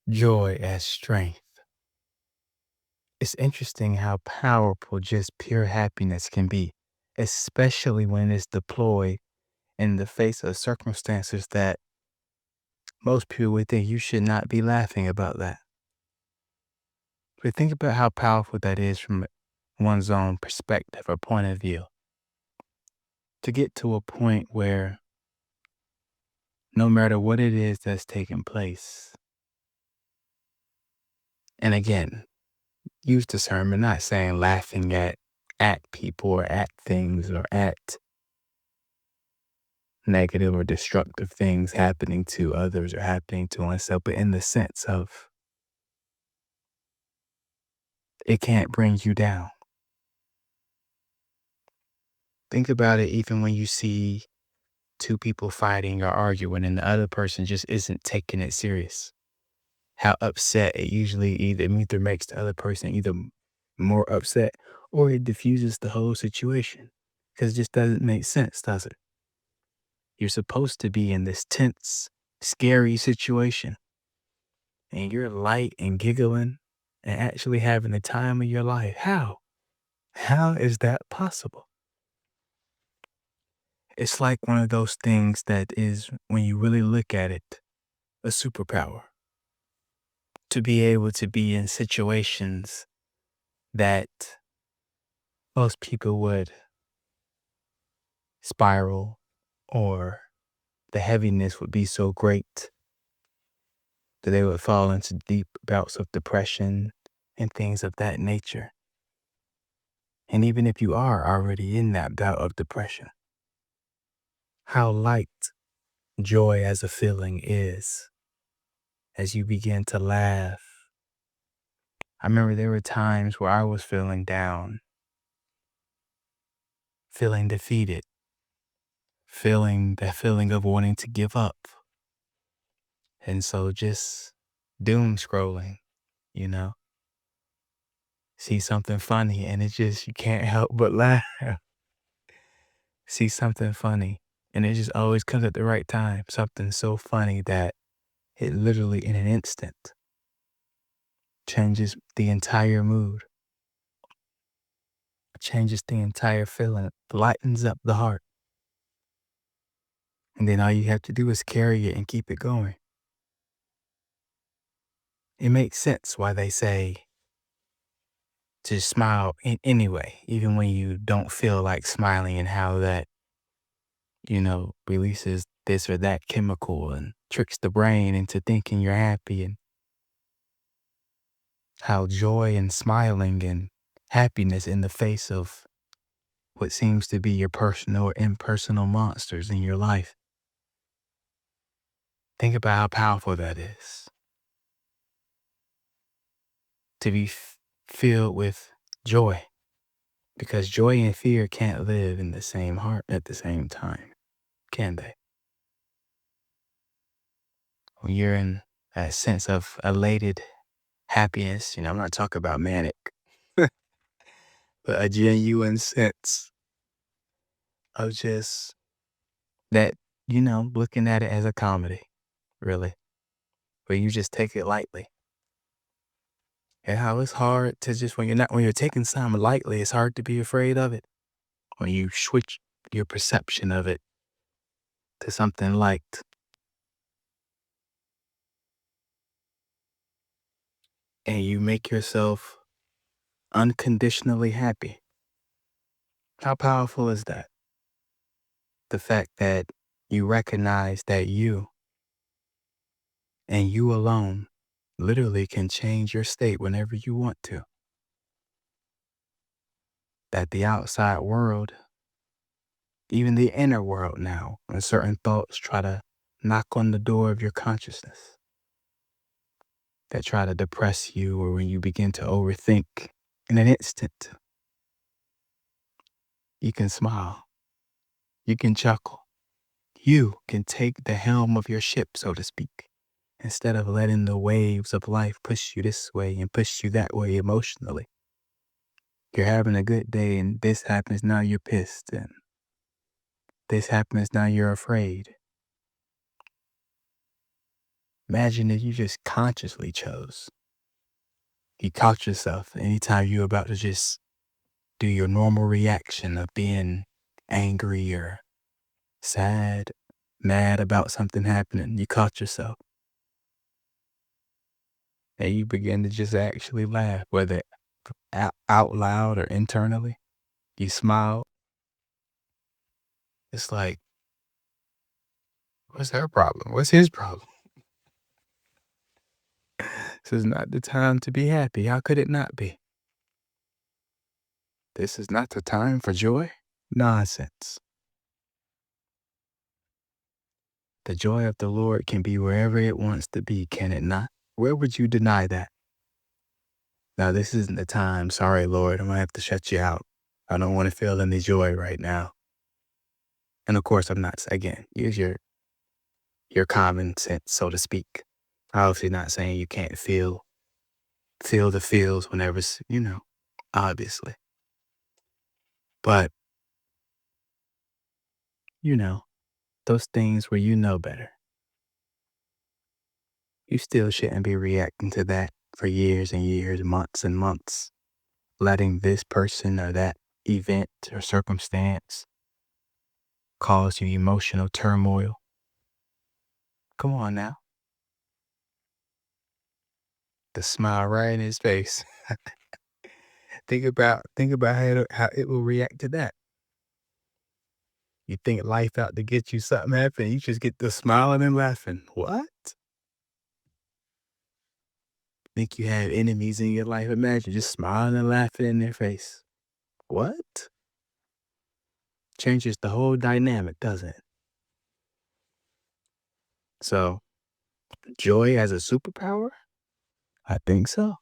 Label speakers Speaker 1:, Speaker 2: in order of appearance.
Speaker 1: Joy as strength. It's interesting how powerful just pure happiness can be, especially when it's deployed in the face of circumstances that most people would think you should not be laughing about that. But think about how powerful that is from one's own perspective or point of view. To get to a point where no matter what it is that's taking place, and again, use discernment, not saying laughing at people or at things or at negative or destructive things happening to others or happening to oneself, but in the sense of it can't bring you down. Think about it even when you see two people fighting or arguing and the other person just isn't taking it serious. How upset it usually either makes the other person either more upset or it diffuses the whole situation. Because it just doesn't make sense, does it? You're supposed to be in this tense, scary situation, and you're light and giggling and actually having the time of your life. How? How is that possible? It's like one of those things that is, when you really look at it, a superpower. To be able to be in situations that most people would spiral or the heaviness would be so great that they would fall into deep bouts of depression and things of that nature. And even if you are already in that bout of depression, how light joy as a feeling is as you begin to laugh. I remember there were times where I was feeling down, feeling defeated, feeling that feeling of wanting to give up. And so just doom scrolling, you know, see something funny and it just, you can't help but laugh. See something funny and it just always comes at the right time. Something so funny that it literally in an instant changes the entire mood, changes the entire feeling, lightens up the heart. And then all you have to do is carry it and keep it going. It makes sense why they say to smile in anyway, even when you don't feel like smiling, and how that, releases this or that chemical and tricks the brain into thinking you're happy, and how joy and smiling and happiness in the face of what seems to be your personal or impersonal monsters in your life. Think about how powerful that is. To be filled with joy, because joy and fear can't live in the same heart at the same time, can they? When you're in that sense of elated happiness, I'm not talking about manic, but a genuine sense of just that, looking at it as a comedy, really, where you just take it lightly. And how it's hard to just, when you're taking something lightly, it's hard to be afraid of it. When you switch your perception of it to something light, and you make yourself unconditionally happy. How powerful is that? The fact that you recognize that you and you alone literally can change your state whenever you want to. That the outside world, even the inner world now, when certain thoughts try to knock on the door of your consciousness, that try to depress you, or when you begin to overthink, in an instant, you can smile, you can chuckle, you can take the helm of your ship, so to speak, instead of letting the waves of life push you this way and push you that way emotionally. You're having a good day and this happens, now you're pissed, and this happens, now you're afraid. Imagine if you just consciously chose. You caught yourself anytime you're about to just do your normal reaction of being angry or sad, mad about something happening. You caught yourself and you begin to just actually laugh, whether out loud or internally. You smile. It's like, what's her problem? What's his problem? This is not the time to be happy. How could it not be? This is not the time for joy? Nonsense. The joy of the Lord can be wherever it wants to be, can it not? Where would you deny that? Now, this isn't the time. Sorry, Lord, I'm going to have to shut you out. I don't want to feel any joy right now. And of course, I'm not, again, use your common sense, so to speak. Obviously not saying you can't feel the feels whenever, obviously. But, you know, those things where you know better. You still shouldn't be reacting to that for years and years, months and months, letting this person or that event or circumstance cause you emotional turmoil. Come on now. The smile right in his face. Think about how it will react to that. You think life out to get you, something happen, you just get the smiling and laughing. What? Think you have enemies in your life? Imagine just smiling and laughing in their face. What? Changes the whole dynamic, doesn't it? So, joy as a superpower? I think so.